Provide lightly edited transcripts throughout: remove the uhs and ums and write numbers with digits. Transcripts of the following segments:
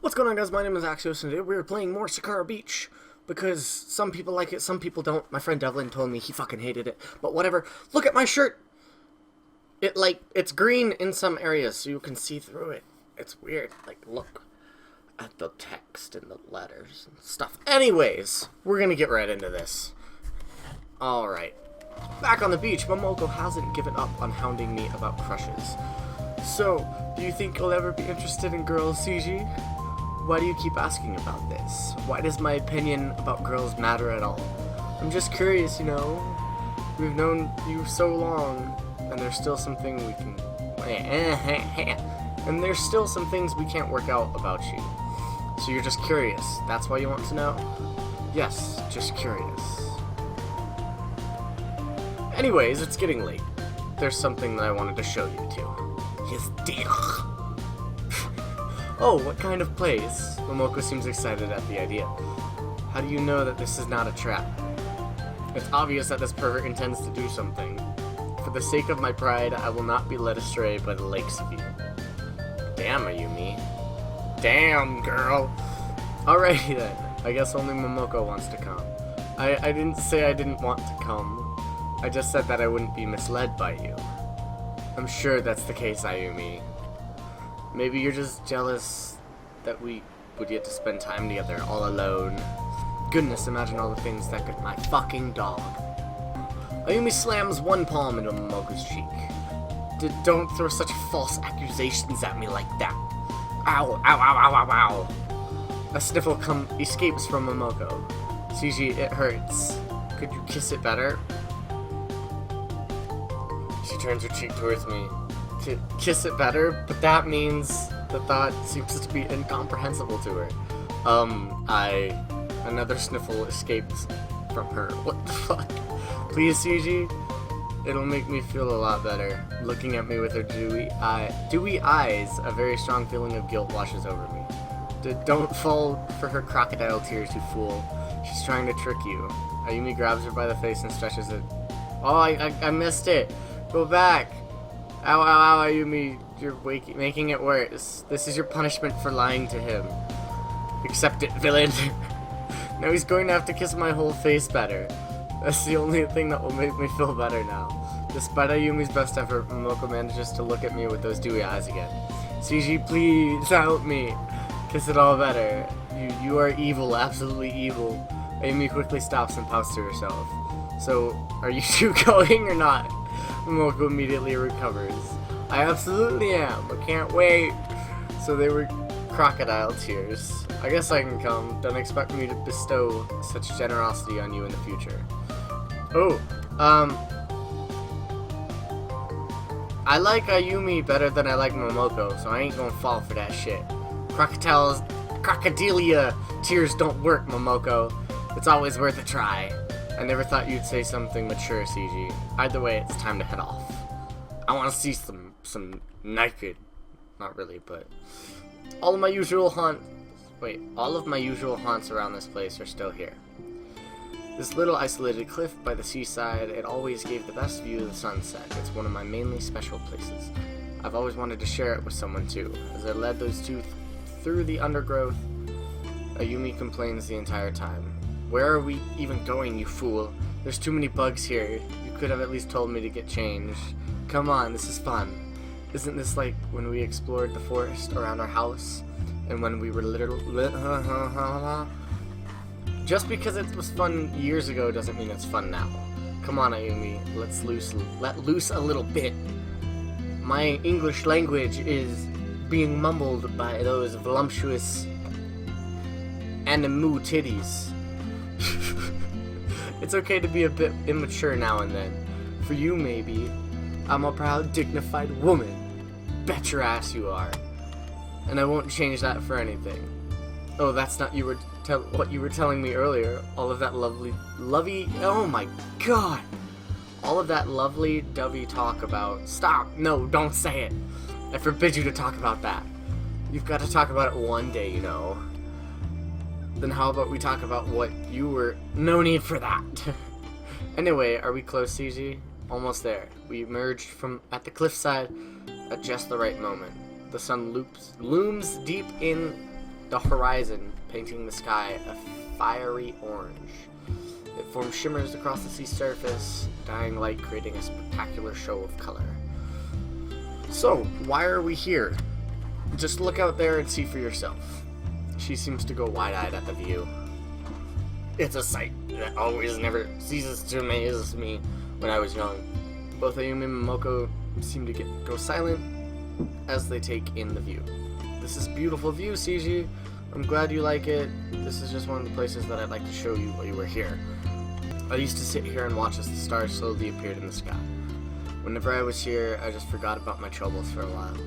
What's going on, guys? My name is Axios, and today we're playing more Sakura Beach. Because some people like it, some people don't. My friend Devlin told me he fucking hated it. But whatever. Look at my shirt! It's green in some areas, so you can see through it. It's weird. Look at the text and the letters and stuff. Anyways, we're gonna get right into this. Alright. Back on the beach, Momoko hasn't given up on hounding me about crushes. So, do you think you'll ever be interested in girls, CG? Why do you keep asking about this? Why does my opinion about girls matter at all? I'm just curious, you know. We've known you so long, and there's still something we can... And there's still some things we can't work out about you. So you're just curious. That's why you want to know? Yes, just curious. Anyways, it's getting late. There's something that I wanted to show you too. His dick. Oh, what kind of place? Momoko seems excited at the idea. How do you know that this is not a trap? It's obvious that this pervert intends to do something. For the sake of my pride, I will not be led astray by the likes of you. Damn, Ayumi. Damn, girl. Alrighty then. I guess only Momoko wants to come. I didn't say I didn't want to come. I just said that I wouldn't be misled by you. I'm sure that's the case, Ayumi. Maybe you're just jealous that we would get to spend time together all alone. Goodness, imagine all the things that could... My fucking dog. Ayumi slams one palm into Momoko's cheek. Don't throw such false accusations at me like that. Ow, ow, ow, ow, ow, ow. A sniffle escapes from Momoko. CG, it hurts. Could you kiss it better? She turns her cheek towards me. To kiss it better, but that means the thought seems to be incomprehensible to her. Another sniffle escapes from her. What the fuck? Please, CG? It'll make me feel a lot better. Looking at me with her dewy eyes, a very strong feeling of guilt washes over me. Don't fall for her crocodile tears, you fool. She's trying to trick you. Ayumi grabs her by the face and stretches it. Oh, I missed it. Go back. Ow, ow, ow, Ayumi, you're making it worse. This is your punishment for lying to him. Accept it, villain. Now he's going to have to kiss my whole face better. That's the only thing that will make me feel better now. Despite Ayumi's best effort, Momoko manages to look at me with those dewy eyes again. CG, please help me. Kiss it all better. You are evil, absolutely evil. Ayumi quickly stops and pouts to herself. So, are you two going or not? Momoko immediately recovers. I absolutely am. I can't wait. So they were crocodile tears. I guess I can come. Don't expect me to bestow such generosity on you in the future. Oh, I like Ayumi better than I like Momoko, so I ain't gonna fall for that shit. Crocodilia tears don't work, Momoko. It's always worth a try. I never thought you'd say something mature, CG. Either way, it's time to head off. I want to see some naked. Not really, but... All of my usual haunts around this place are still here. This little isolated cliff by the seaside, it always gave the best view of the sunset. It's one of my mainly special places. I've always wanted to share it with someone too. As I led those two through the undergrowth, Ayumi complains the entire time. Where are we even going, you fool? There's too many bugs here. You could have at least told me to get changed. Come on, this is fun. Isn't this like when we explored the forest around our house? And when we were Just because it was fun years ago doesn't mean it's fun now. Come on, Ayumi, let loose a little bit. My English language is being mumbled by those voluptuous animu titties. It's okay to be a bit immature now and then. For you, maybe. I'm a proud, dignified woman. Bet your ass you are. And I won't change that for anything. Oh, that's not what you were telling me earlier. All of that oh my god. All of that lovely, dovey talk about... Stop! No, don't say it. I forbid you to talk about that. You've got to talk about it one day, you know. Then how about we talk about what you were... No need for that. Anyway, are we close, CG? Almost there. We emerged at the cliffside at just the right moment. The sun looms deep in the horizon, painting the sky a fiery orange. It forms shimmers across the sea surface, dying light creating a spectacular show of color. So, why are we here? Just look out there and see for yourself. She seems to go wide-eyed at the view. It's a sight that always never ceases to amaze me when I was young. Both Ayumi and Momoko seem to go silent as they take in the view. This is a beautiful view, CG. I'm glad you like it. This is just one of the places that I'd like to show you while you were here. I used to sit here and watch as the stars slowly appeared in the sky. Whenever I was here, I just forgot about my troubles for a while,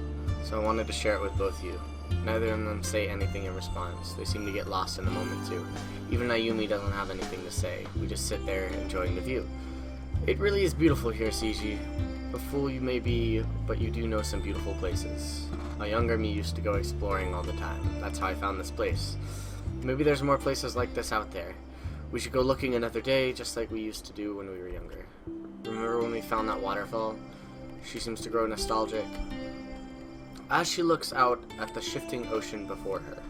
so I wanted to share it with both you. Neither of them say anything in response. They seem to get lost in the moment too. Even Ayumi doesn't have anything to say. We just sit there enjoying the view. It really is beautiful here, CG. A fool you may be, but you do know some beautiful places. A younger me used to go exploring all the time. That's how I found this place. Maybe there's more places like this out there. We should go looking another day, just like we used to do when we were younger. Remember when we found that waterfall? She seems to grow nostalgic as she looks out at the shifting ocean before her.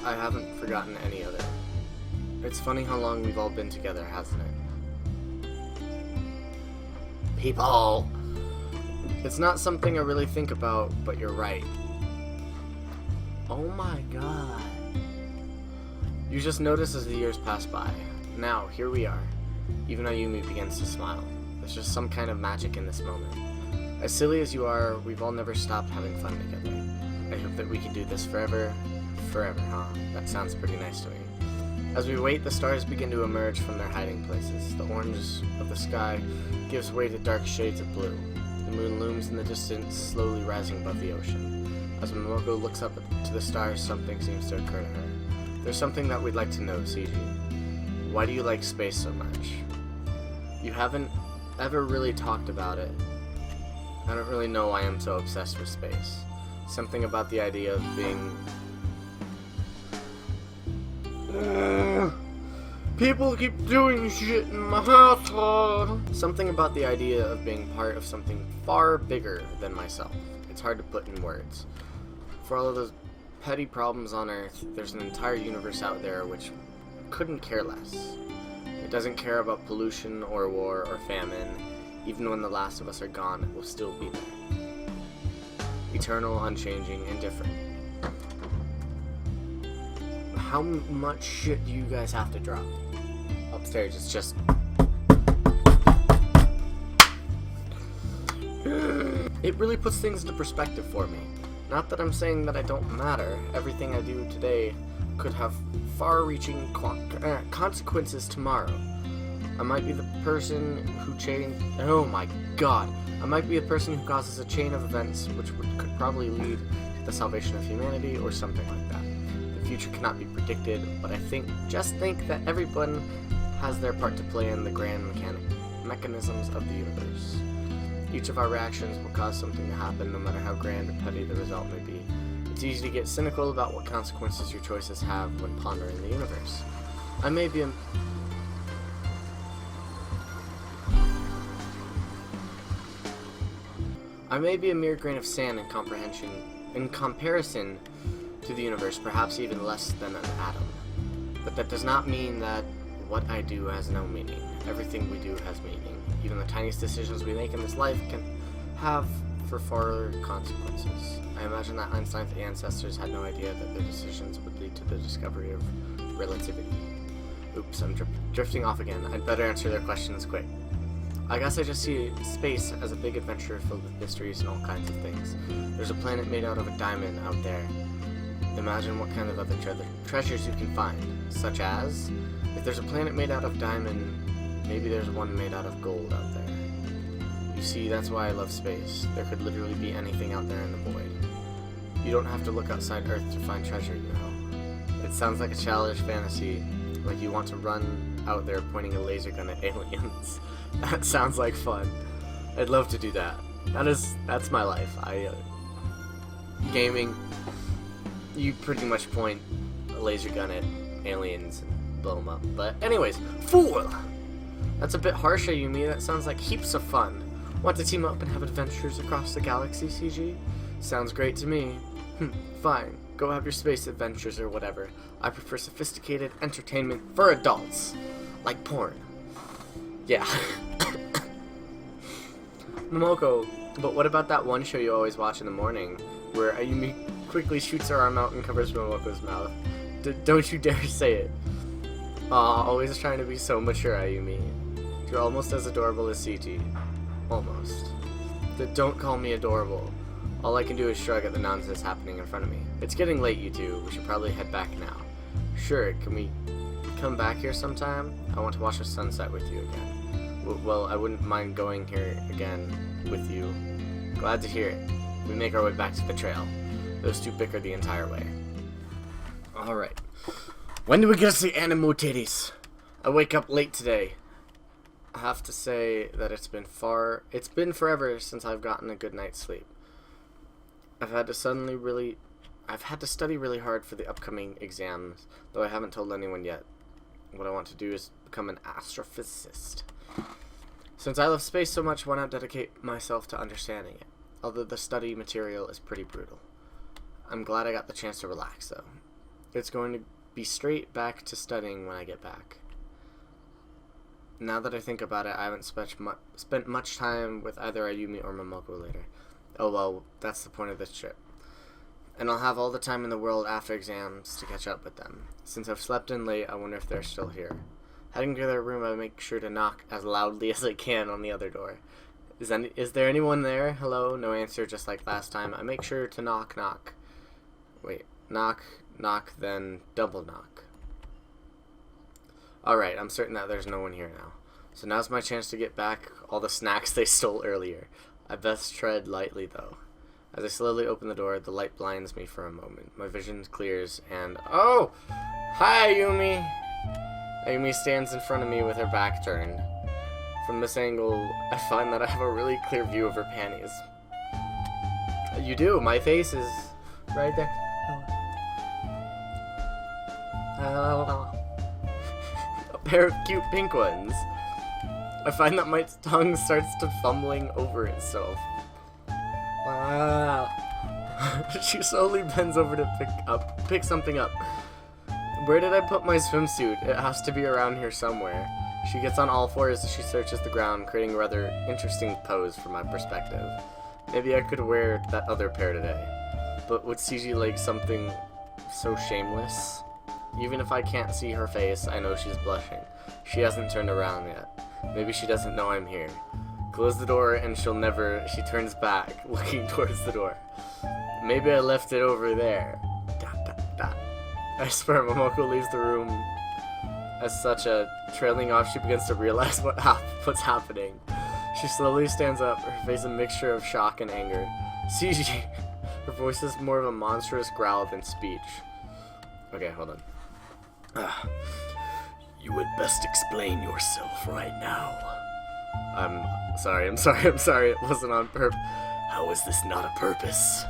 I haven't forgotten any of it. It's funny how long we've all been together, hasn't it? People! It's not something I really think about, but you're right. Oh my god. You just notice as the years pass by. Now, here we are. Even Ayumi begins to smile. There's just some kind of magic in this moment. As silly as you are, we've all never stopped having fun together. I hope that we can do this forever. Forever, huh? That sounds pretty nice to me. As we wait, the stars begin to emerge from their hiding places. The orange of the sky gives way to dark shades of blue. The moon looms in the distance, slowly rising above the ocean. As Momoko looks up to the stars, something seems to occur to her. There's something that we'd like to know, CG. Why do you like space so much? You haven't ever really talked about it. I don't really know why I'm so obsessed with space. Something about the idea of being... People keep doing shit in my household. Something about the idea of being part of something far bigger than myself. It's hard to put in words. For all of those petty problems on Earth, there's an entire universe out there which couldn't care less. It doesn't care about pollution or war or famine. Even when the last of us are gone, it will still be there. Eternal, unchanging, indifferent. How much shit do you guys have to drop? Upstairs, it's just... It really puts things into perspective for me. Not that I'm saying that I don't matter. Everything I do today could have far-reaching consequences tomorrow. I might be the person who oh my god. I might be the person who causes a chain of events which could probably lead to the salvation of humanity or something like that. The future cannot be predicted, but just think that everyone has their part to play in the grand mechanisms of the universe. Each of our reactions will cause something to happen, no matter how grand or petty the result may be. It's easy to get cynical about what consequences your choices have when pondering the universe. I may be a mere grain of sand in comparison to the universe, perhaps even less than an atom. But that does not mean that what I do has no meaning. Everything we do has meaning. Even the tiniest decisions we make in this life can have far consequences. I imagine that Einstein's ancestors had no idea that their decisions would lead to the discovery of relativity. Oops, I'm drifting off again. I'd better answer their questions quick. I guess I just see space as a big adventure filled with mysteries and all kinds of things. There's a planet made out of a diamond out there. Imagine what kind of other treasures you can find, such as, if there's a planet made out of diamond, maybe there's one made out of gold out there. You see, that's why I love space. There could literally be anything out there in the void. You don't have to look outside Earth to find treasure, you know. It sounds like a childish fantasy, like you want to run out there pointing a laser gun at aliens. That sounds like fun. I'd love to do that. That's my life. Gaming, you pretty much point a laser gun at aliens and blow them up. But anyways, fool! That's a bit harsh, Ayumi. That sounds like heaps of fun. Want to team up and have adventures across the galaxy, CG? Sounds great to me. Fine. Go have your space adventures or whatever. I prefer sophisticated entertainment for adults. Like porn. Yeah. Momoko, but what about that one show you always watch in the morning, where Ayumi quickly shoots her arm out and covers Momoko's mouth? Don't you dare say it. Aw, always trying to be so mature, Ayumi. You're almost as adorable as CG. Almost. Don't call me adorable. All I can do is shrug at the nonsense happening in front of me. It's getting late, you two. We should probably head back now. Sure, can we come back here sometime? I want to watch the sunset with you again. Well, I wouldn't mind going here again with you. Glad to hear it. We make our way back to the trail. Those two bicker the entire way. Alright. When do we get to see animal titties? I wake up late today. I have to say that it's been forever since I've gotten a good night's sleep. I've had to study really hard for the upcoming exams, though I haven't told anyone yet. What I want to do is become an astrophysicist. Since I love space so much, why not dedicate myself to understanding it? Although the study material is pretty brutal. I'm glad I got the chance to relax, though. It's going to be straight back to studying when I get back. Now that I think about it, I haven't spent much time with either Ayumi or Momoko later. Oh well, that's the point of this trip. And I'll have all the time in the world after exams to catch up with them. Since I've slept in late, I wonder if they're still here. Heading to their room, I make sure to knock as loudly as I can on the other door. Is there anyone there? Hello? No answer, just like last time. I make sure to knock. Wait, knock, then double knock. Alright, I'm certain that there's no one here now. So now's my chance to get back all the snacks they stole earlier. I best tread lightly, though. As I slowly open the door, the light blinds me for a moment. My vision clears, and... Oh! Hi, Ayumi! Ayumi stands in front of me with her back turned. From this angle, I find that I have a really clear view of her panties. You do. My face is right there. A pair of cute pink ones. I find that my tongue starts to fumbling over itself. She slowly bends over to pick something up. Where did I put my swimsuit? It has to be around here somewhere. She gets on all fours as she searches the ground, creating a rather interesting pose from my perspective. Maybe I could wear that other pair today. But would CG like something so shameless? Even if I can't see her face, I know she's blushing. She hasn't turned around yet. Maybe she doesn't know I'm here. Close the door and she turns back, looking towards the door. Maybe I left it over there. I swear Momoko leaves the room as such trailing off. She begins to realize what's happening. She slowly stands up, her face a mixture of shock and anger. CG. Her voice is more of a monstrous growl than speech. Okay, hold on. You would best explain yourself right now. I'm sorry. It wasn't on purpose. How is this not a purpose?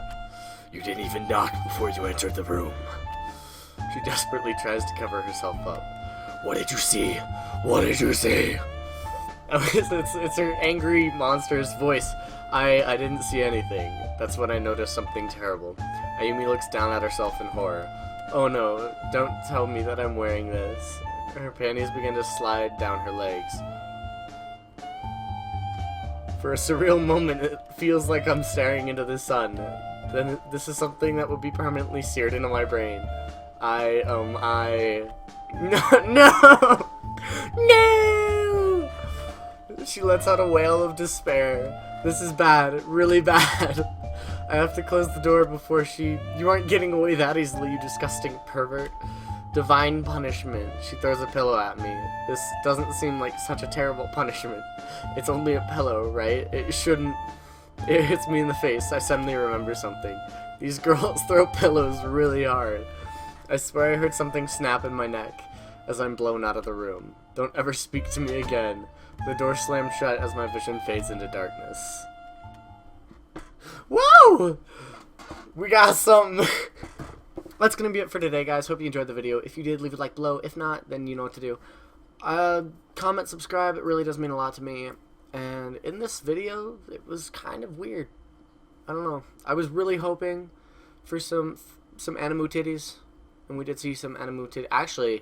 You didn't even knock before you entered the room. She desperately tries to cover herself up. What did you see? What did you see? It's her angry monster's voice. I didn't see anything. That's when I noticed something terrible. Ayumi looks down at herself in horror. Oh no, don't tell me that I'm wearing this. Her panties begin to slide down her legs. For a surreal moment, it feels like I'm staring into the sun. Then this is something that would be permanently seared into my brain. No! She lets out a wail of despair. This is bad, really bad. I have to close the door before You aren't getting away that easily, you disgusting pervert. Divine punishment. She throws a pillow at me. This doesn't seem like such a terrible punishment. It's only a pillow, right? It shouldn't... It hits me in the face. I suddenly remember something. These girls throw pillows really hard. I swear I heard something snap in my neck as I'm blown out of the room. Don't ever speak to me again. The door slams shut as my vision fades into darkness. Whoa! We got something. That's gonna be it for today, guys. Hope you enjoyed the video. If you did, leave a like below. If not, then you know what to do. Comment, subscribe. It really does mean a lot to me. And in this video, it was kind of weird. I don't know. I was really hoping for some some animu titties, and we did see some animu titties.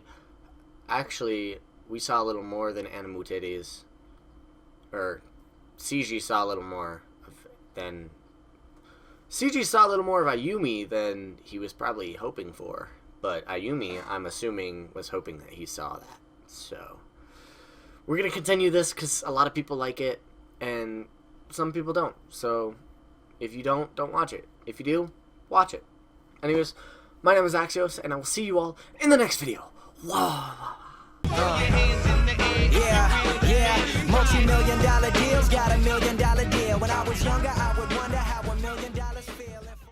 Actually, we saw a little more than animu titties, or CG saw a little more than CG saw a little more of Ayumi than he was probably hoping for. But Ayumi, I'm assuming, was hoping that he saw that. So we're gonna continue this because a lot of people like it, and some people don't. So if you don't watch it. If you do, watch it. Anyways, my name is Axios, and I will see you all in the next video. Whoa. Yeah, multi-million-dollar